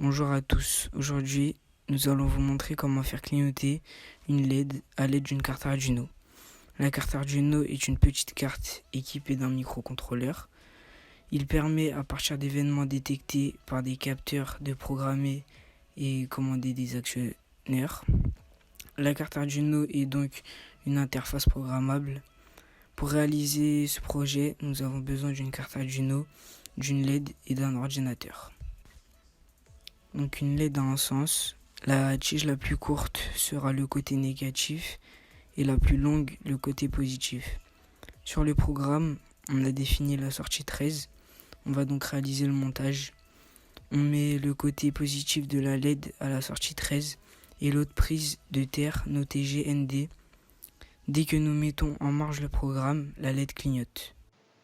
Bonjour à tous. Aujourd'hui, nous allons vous montrer comment faire clignoter une LED à l'aide d'une carte Arduino. La carte Arduino est une petite carte équipée d'un microcontrôleur. Il permet à partir d'événements détectés par des capteurs de programmer et commander des actionneurs. La carte Arduino est donc une interface programmable. Pour réaliser ce projet, nous avons besoin d'une carte Arduino, d'une LED et d'un ordinateur. Donc une LED a un sens. La tige la plus courte sera le côté négatif et la plus longue le côté positif. Sur le programme, on a défini la sortie 13. On va donc réaliser le montage. On met le côté positif de la LED à la sortie 13 et l'autre prise de terre notée GND. Dès que nous mettons en marche le programme, la LED clignote.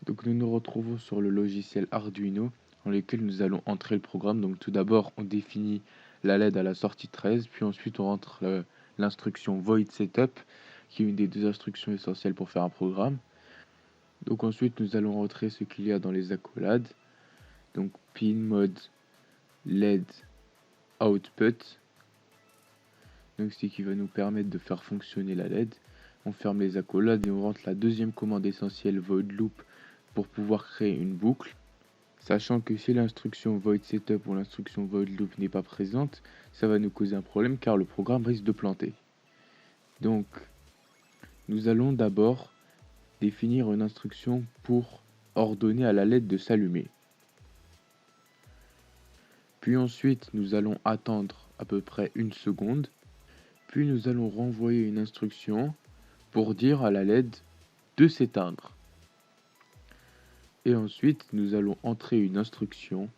Donc nous nous retrouvons sur le logiciel Arduino dans lequel nous allons entrer le programme. Donc tout d'abord on définit la LED à la sortie 13, puis ensuite on rentre l'instruction void setup qui est une des deux instructions essentielles pour faire un programme. Donc ensuite nous allons rentrer ce qu'il y a dans les accolades. Donc pin mode LED output. Donc c'est ce qui va nous permettre de faire fonctionner la LED. On ferme les accolades et on rentre la deuxième commande essentielle void loop pour pouvoir créer une boucle, sachant que si l'instruction void setup ou l'instruction void loop n'est pas présente, ça va nous causer un problème car le programme risque de planter. Donc, nous allons d'abord définir une instruction pour ordonner à la LED de s'allumer. Puis ensuite, nous allons attendre à peu près 1 seconde. Puis nous allons renvoyer une instruction pour dire à la LED de s'éteindre. Et ensuite, nous allons entrer une instruction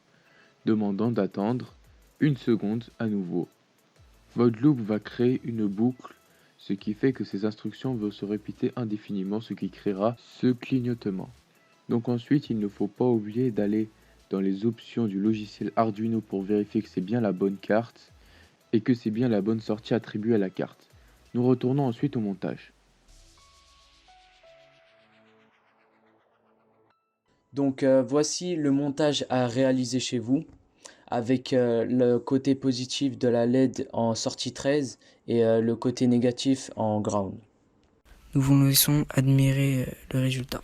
demandant d'attendre 1 seconde à nouveau. Void loop va créer une boucle, ce qui fait que ces instructions vont se répéter indéfiniment, ce qui créera ce clignotement. Donc ensuite, il ne faut pas oublier d'aller dans les options du logiciel Arduino pour vérifier que c'est bien la bonne carte et que c'est bien la bonne sortie attribuée à la carte. Nous retournons ensuite au montage. Donc voici le montage à réaliser chez vous avec le côté positif de la LED en sortie 13 et le côté négatif en ground. Nous vous laissons admirer le résultat.